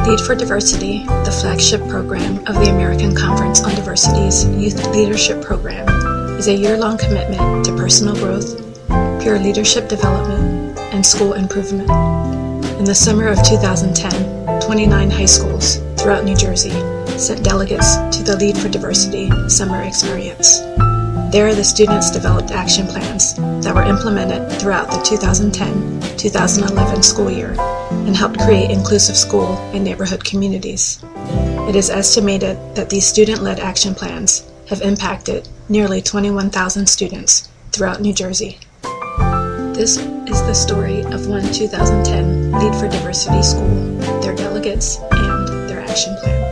Lead for Diversity, the flagship program of the American Conference on Diversity's Youth Leadership Program, is a year-long commitment to personal growth, peer leadership development, and school improvement. In the summer of 2010, 29 high schools throughout New Jersey sent delegates to the Lead for Diversity summer experience. There, the students developed action plans that were implemented throughout the 2010-2011 school year and helped create inclusive school and neighborhood communities. It is estimated that these student-led action plans have impacted nearly 21,000 students throughout New Jersey. This is the story of one 2010 Lead for Diversity school, their delegates, and their action plan.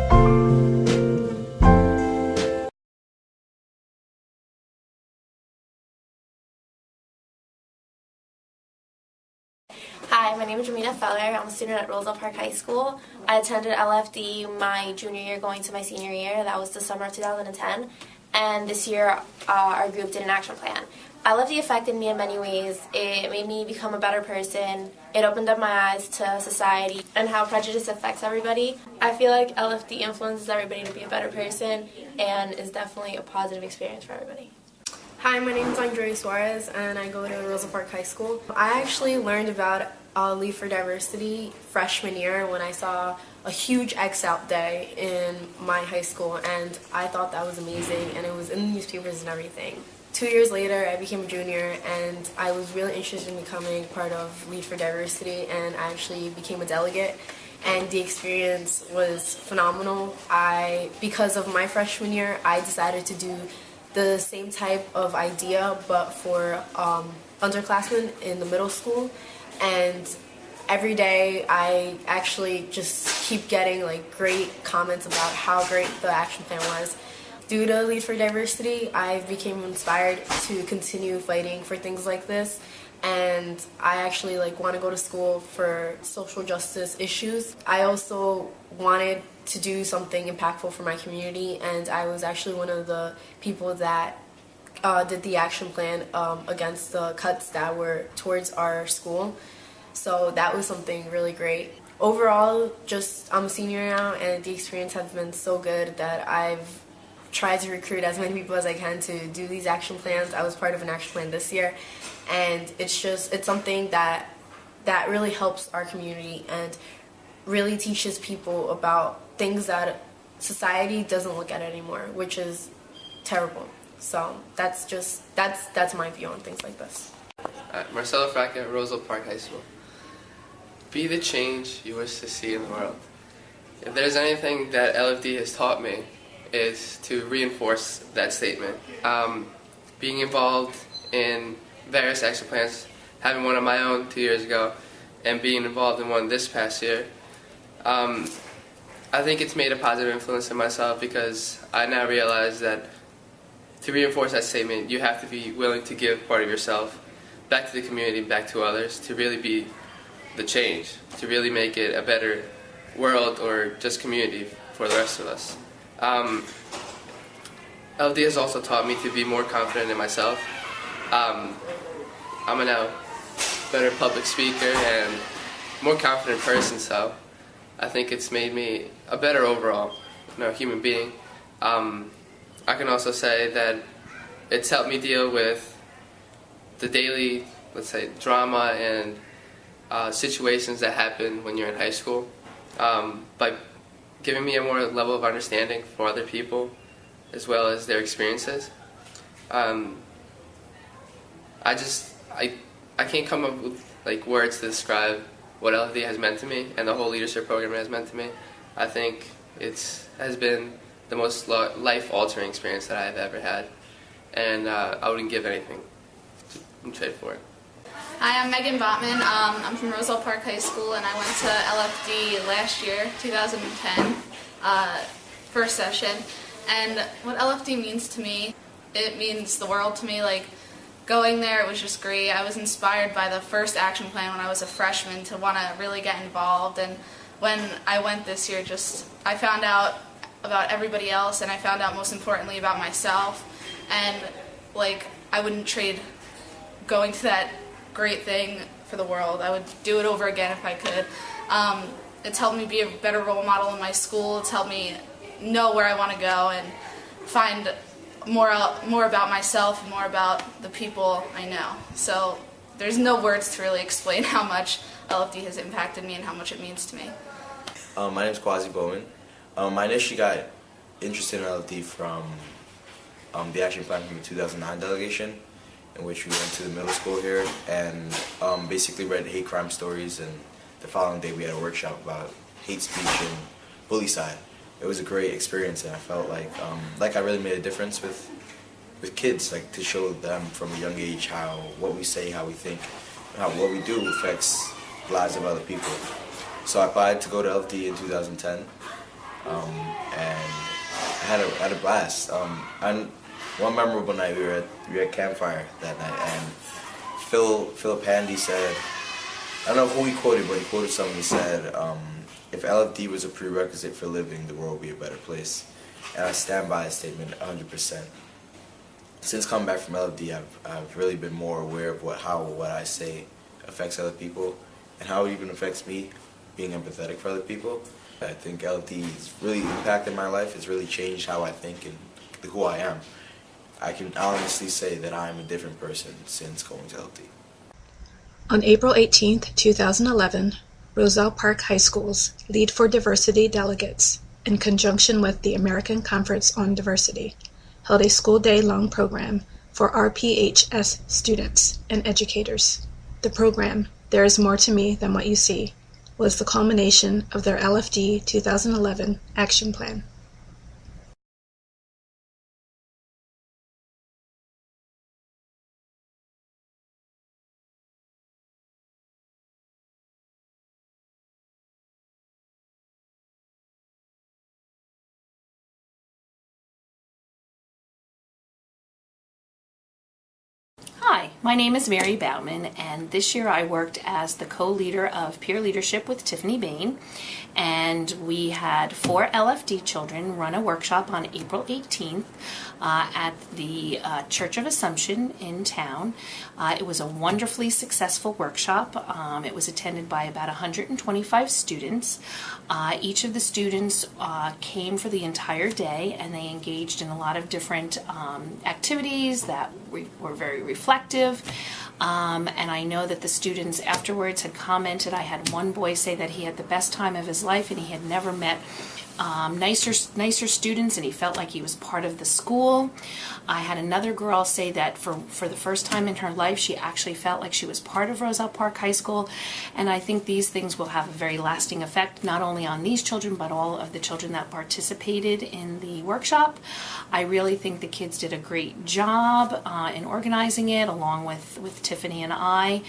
Hi, my name is Jamina Feller. I'm a student at Roselle Park High School. I attended LFD my junior year going to my senior year. That was the summer of 2010. And this year, our group did an action plan. LFD affected me in many ways. It made me become a better person. It opened up my eyes to society and how prejudice affects everybody. I feel like LFD influences everybody to be a better person and is definitely a positive experience for everybody. Hi, my name is Andrea Suarez and I go to Roselle Park High School. I actually learned about Lead for Diversity freshman year when I saw a huge X Out Day in my high school, and I thought that was amazing, and it was in the newspapers and everything. 2 years later, I became a junior and I was really interested in becoming part of Lead for Diversity, and I actually became a delegate, and the experience was phenomenal. Because of my freshman year, I decided to do the same type of idea but for underclassmen in the middle school, and every day I actually just keep getting like great comments about how great the action plan was. Due to Lead for Diversity, I became inspired to continue fighting for things like this, and I actually want to go to school for social justice issues. I also wanted to do something impactful for my community, and I was actually one of the people that did the action plan against the cuts that were towards our school. So that was something really great. Overall, I'm a senior now, and the experience has been so good that I've tried to recruit as many people as I can to do these action plans. I was part of an action plan this year, and it's something that really helps our community and really teaches people about things that society doesn't look at anymore, which is terrible. So that's my view on things like this. Marcelo Fraca, Roselle Park High School. Be the change you wish to see in the world. If there's anything that LFD has taught me, is to reinforce that statement. Being involved in various action plans, having one of my own 2 years ago, and being involved in one this past year, I think it's made a positive influence in myself, because I now realize that to reinforce that statement, you have to be willing to give part of yourself back to the community, back to others, to really be the change, to really make it a better world or just community for the rest of us. LD has also taught me to be more confident in myself. I'm a now better public speaker and more confident person, so I think it's made me a better overall human being. I can also say that it's helped me deal with the daily, let's say, drama and situations that happen when you're in high school, by giving me a more level of understanding for other people as well as their experiences. I can't come up with words to describe what LFD has meant to me and the whole leadership program has meant to me. I think it has been the most life-altering experience that I've ever had, and I wouldn't give anything to trade for it. Hi, I'm Megan Botman. I'm from Roselle Park High School, and I went to LFD last year, 2010, first session. And what LFD means to me, it means the world to me. Going there, it was just great. I was inspired by the first action plan when I was a freshman to want to really get involved. And when I went this year, I found out about everybody else, and I found out most importantly about myself. And I wouldn't trade going to that great thing for the world. I would do it over again if I could. it's helped me be a better role model in my school. It's helped me know where I want to go and find more about myself and more about the people I know. So there's no words to really explain how much LFD has impacted me and how much it means to me. My name is Quasi Bowman. I initially got interested in LFD from the action plan from the 2009 delegation, in which we went to the middle school here and basically read hate crime stories, and the following day we had a workshop about hate speech and bully side. It was a great experience, and I felt like I really made a difference with kids, like to show them from a young age how what we say, how we think, how what we do affects the lives of other people. So I applied to go to LFD in 2010, and I had a blast. And one memorable night we were at campfire that night, and Philip Handy said, I don't know who he quoted, but he quoted someone who said, if LFD was a prerequisite for living, the world would be a better place. And I stand by that statement 100%. Since coming back from LFD, I've really been more aware of how what I say affects other people, and how it even affects me, being empathetic for other people. I think LFD has really impacted my life. It's really changed how I think and who I am. I can honestly say that I'm a different person since going to LFD. On April 18, 2011, Roselle Park High School's Lead for Diversity delegates, in conjunction with the American Conference on Diversity, held a school day-long program for RPHS students and educators. The program, There Is More to Me Than What You See, was the culmination of their LFD 2011 action plan. Hi, my name is Mary Bauman, and this year I worked as the co-leader of peer leadership with Tiffany Bain, and we had 4 LFD children run a workshop on April 18th at the Church of Assumption in town. It was a wonderfully successful workshop. It was attended by about 125 students. Each of the students came for the entire day, and they engaged in a lot of different activities that were very reflective. And I know that the students afterwards had commented. I had one boy say that he had the best time of his life and he had never met nicer students, and he felt like he was part of the school. I had another girl say that for the first time in her life she actually felt like she was part of Roselle Park High School, and I think these things will have a very lasting effect not only on these children but all of the children that participated in the workshop. I really think the kids did a great job in organizing it along with Tiffany and I.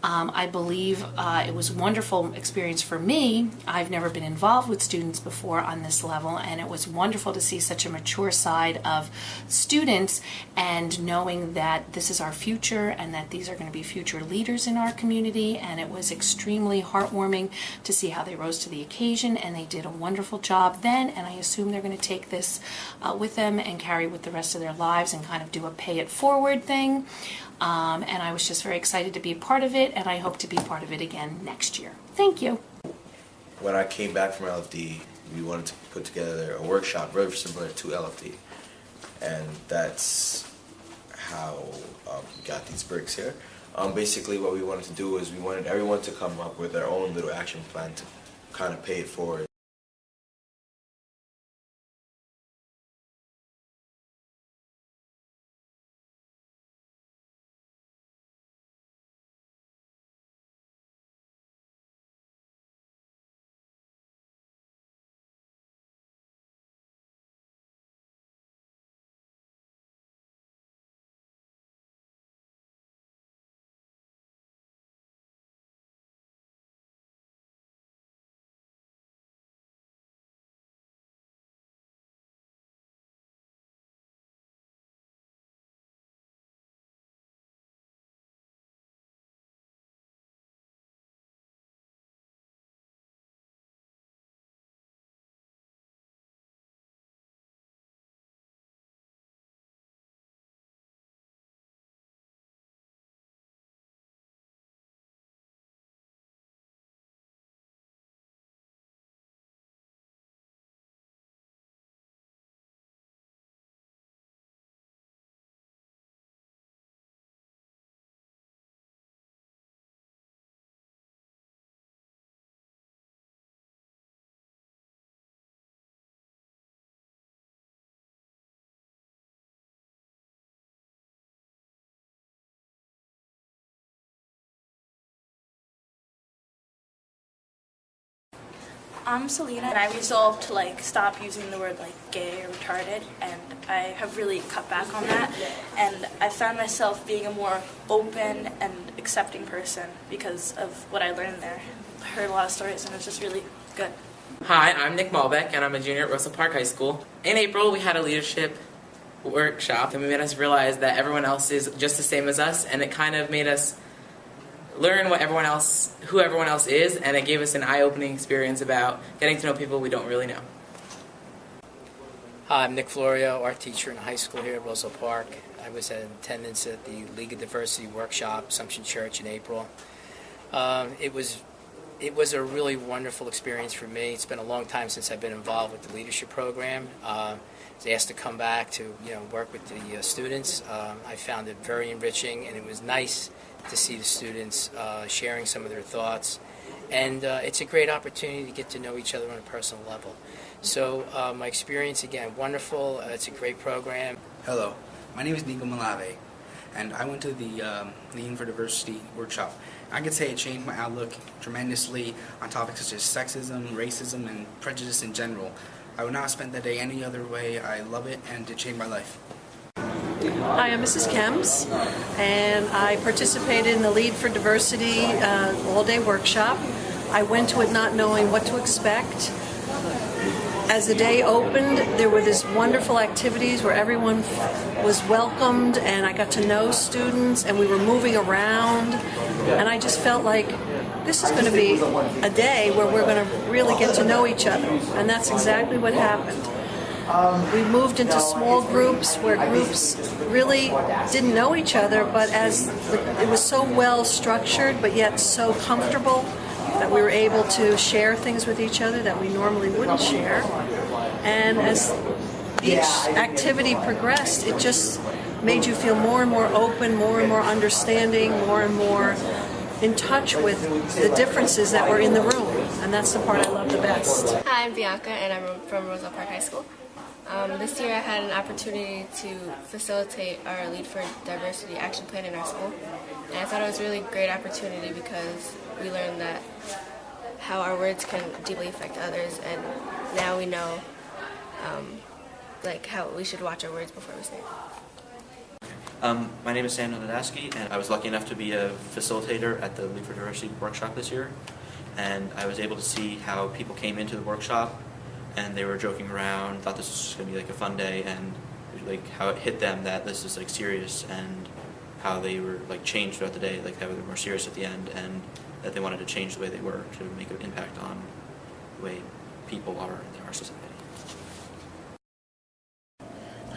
I believe it was a wonderful experience for me. I've never been involved with students before on this level, and it was wonderful to see such a mature side of students and knowing that this is our future and that these are going to be future leaders in our community. And it was extremely heartwarming to see how they rose to the occasion, and they did a wonderful job then, and I assume they're going to take this with them and carry with the rest of their lives and kind of do a pay it forward thing. And I was just very excited to be a part of it, and I hope to be part of it again next year. Thank you. When I came back from LFD, we wanted to put together a workshop very similar to LFD, and that's how we got these bricks here. Basically what we wanted to do is we wanted everyone to come up with their own little action plan to kind of pay it forward. I'm Selena, and I resolved to stop using the word gay or retarded, and I have really cut back on that. And I found myself being a more open and accepting person because of what I learned there. I heard a lot of stories, and it was just really good. Hi, I'm Nick Malbeck, and I'm a junior at Roselle Park High School. In April, we had a leadership workshop, and we made us realize that everyone else is just the same as us, and it kind of made us learn who everyone else is, and it gave us an eye-opening experience about getting to know people we don't really know. Hi, I'm Nick Florio, art teacher in high school here at Roselle Park. I was in attendance at the League of Diversity workshop, Assumption Church, in April. It was a really wonderful experience for me. It's been a long time since I've been involved with the leadership program. I was asked to come back to work with the students. I found it very enriching, and it was nice to see the students sharing some of their thoughts. And it's a great opportunity to get to know each other on a personal level. So my experience, again, wonderful. It's a great program. Hello, my name is Nico Malave, and I went to the Lean for Diversity workshop. I could say it changed my outlook tremendously on topics such as sexism, racism, and prejudice in general. I would not have spent that day any other way. I love it, and it changed my life. Hi, I'm Mrs. Kems, and I participated in the Lead for Diversity all-day workshop. I went to it not knowing what to expect. As the day opened, there were these wonderful activities where everyone was welcomed, and I got to know students, and we were moving around, and I just felt like this is going to be a day where we're going to really get to know each other, and that's exactly what happened. We moved into small groups where groups really didn't know each other, but as it was so well structured but yet so comfortable that we were able to share things with each other that we normally wouldn't share. And as each activity progressed, it just made you feel more and more open, more and more understanding, more and more in touch with the differences that were in the room. And that's the part I love the best. Hi, I'm Bianca, and I'm from Roselle Park High School. This year I had an opportunity to facilitate our Lead for Diversity action plan in our school. And I thought it was a really great opportunity because we learned that how our words can deeply affect others, and now we know how we should watch our words before we say it. My name is Samuel Nadaski, and I was lucky enough to be a facilitator at the League for Diversity workshop this year. And I was able to see how people came into the workshop, and they were joking around, thought this was just going to be a fun day, and how it hit them that this is serious, and how they were changed throughout the day, how they were more serious at the end, and that they wanted to change the way they were to make an impact on the way people are in our society.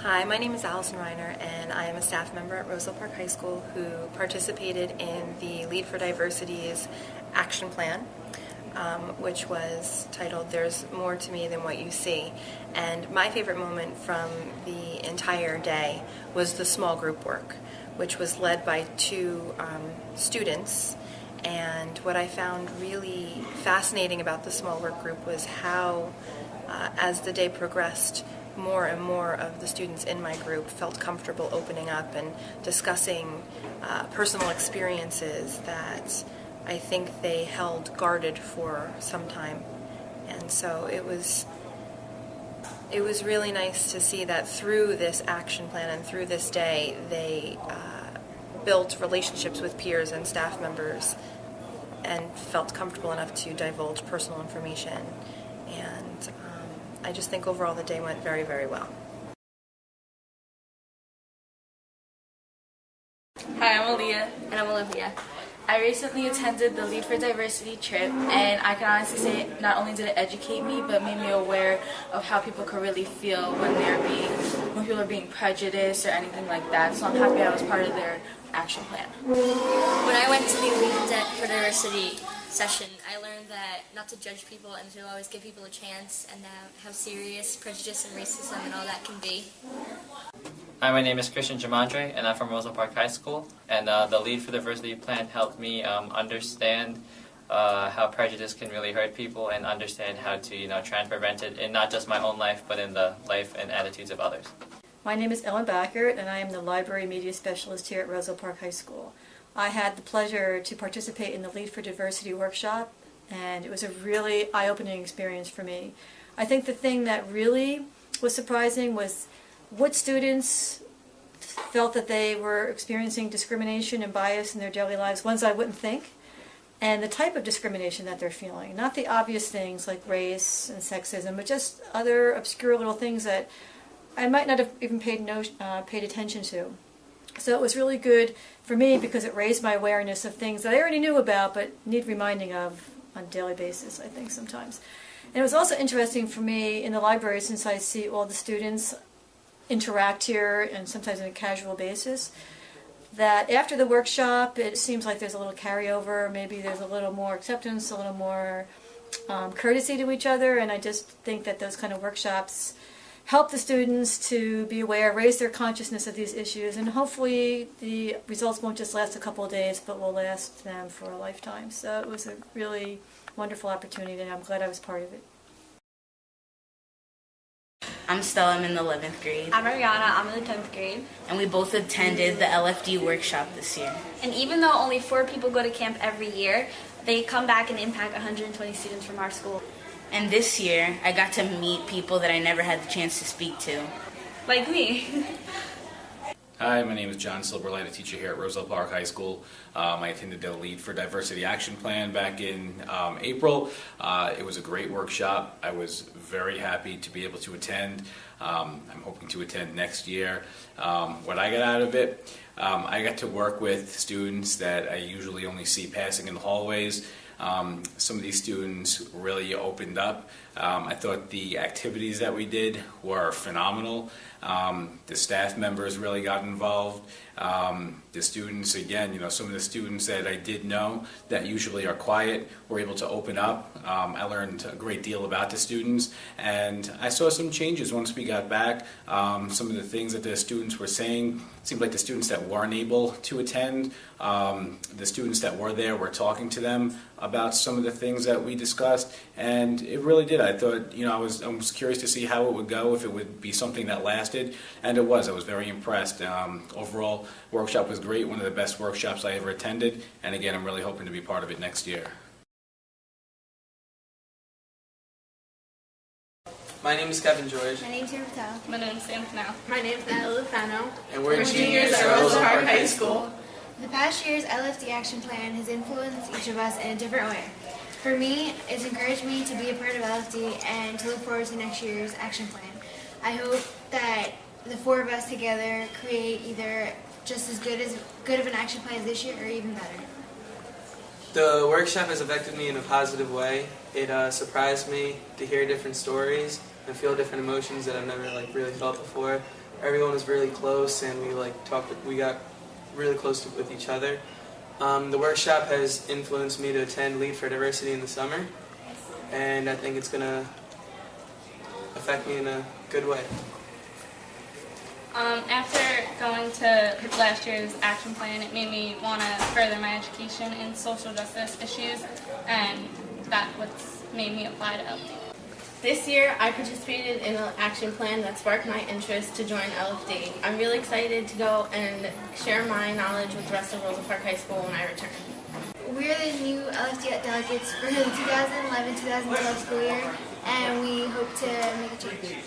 Hi, my name is Allison Reiner, and I am a staff member at Roselle Park High School who participated in the Lead for Diversity's action plan, which was titled "There's More to Me Than What You See." And my favorite moment from the entire day was the small group work, which was led by two students. And what I found really fascinating about the small work group was how, as the day progressed, more and more of the students in my group felt comfortable opening up and discussing personal experiences that I think they held guarded for some time. And so it was really nice to see that through this action plan and through this day, they built relationships with peers and staff members and felt comfortable enough to divulge personal information. And I just think overall the day went very, very well. Hi, I'm Aaliyah. And I'm Olivia. I recently attended the Lead for Diversity trip, and I can honestly say not only did it educate me, but made me aware of how people could really feel when people are being prejudiced or anything like that. So I'm happy I was part of their action plan. When I went to the Lead for Diversity session, I learned that not to judge people and to always give people a chance, and how serious prejudice and racism and all that can be. Hi, my name is Christian Jamandre, and I'm from Roselle Park High School. And the Lead for Diversity plan helped me understand how prejudice can really hurt people, and understand how to try and prevent it in not just my own life, but in the life and attitudes of others. My name is Ellen Backert, and I am the Library Media Specialist here at Roselle Park High School. I had the pleasure to participate in the Lead for Diversity workshop, and it was a really eye-opening experience for me. I think the thing that really was surprising was what students felt that they were experiencing discrimination and bias in their daily lives, ones I wouldn't think, and the type of discrimination that they're feeling. Not the obvious things like race and sexism, but just other obscure little things that I might not have even paid attention to. So it was really good for me because it raised my awareness of things that I already knew about but need reminding of on a daily basis, I think, sometimes. And it was also interesting for me in the library, since I see all the students interact here and sometimes on a casual basis, that after the workshop it seems like there's a little carryover, maybe there's a little more acceptance, a little more courtesy to each other, and I just think that those kind of workshops help the students to be aware, raise their consciousness of these issues, and hopefully the results won't just last a couple of days but will last them for a lifetime. So it was a really wonderful opportunity and I'm glad I was part of it. I'm Stella, I'm in the 11th grade. I'm Ariana, I'm in the 10th grade. And we both attended the LFD workshop this year. And even though only 4 people go to camp every year, they come back and impact 120 students from our school. And this year, I got to meet people that I never had the chance to speak to. Like me. Hi, my name is John Silverlight, a teacher here at Roselle Park High School. I attended the Lead for Diversity Action Plan back in April. It was a great workshop. I was very happy to be able to attend. I'm hoping to attend next year. What I got out of it, I got to work with students that I usually only see passing in the hallways. Some of these students really opened up. I thought the activities that we did were phenomenal. The staff members really got involved. The students, again, some of the students that I did know that usually are quiet were able to open up. I learned a great deal about the students, and I saw some changes once we got back. Some of the things that the students were saying, it seemed like the students that weren't able to attend, the students that were there were talking to them about some of the things that we discussed, and it really did. I thought, I was curious to see how it would go, if it would be something that lasted, and it was. I was very impressed. Overall, workshop was great, one of the best workshops I ever attended, and again, I'm really hoping to be part of it next year. My name is Kevin George. My name's Sarah Patel. My name's Sam Canal. My name's Natalie Lufano. And we're juniors at Roselle Park High School. The past year's LFD Action Plan has influenced each of us in a different way. For me, it's encouraged me to be a part of LFD and to look forward to next year's action plan. I hope that the 4 of us together create either just as good of an action plan as this year or even better. The workshop has affected me in a positive way. It surprised me to hear different stories and feel different emotions that I've never really felt before. Everyone was really close, and we got really close with each other. The workshop has influenced me to attend Lead for Diversity in the summer, and I think it's going to affect me in a good way. After going to last year's action plan, it made me want to further my education in social justice issues, and that's what's made me apply to LFD. This year, I participated in an action plan that sparked my interest to join LFD. I'm really excited to go and share my knowledge with the rest of Roselle Park High School when I return. We're the new LFD delegates for the 2011-2012 school year, and we hope to make a change.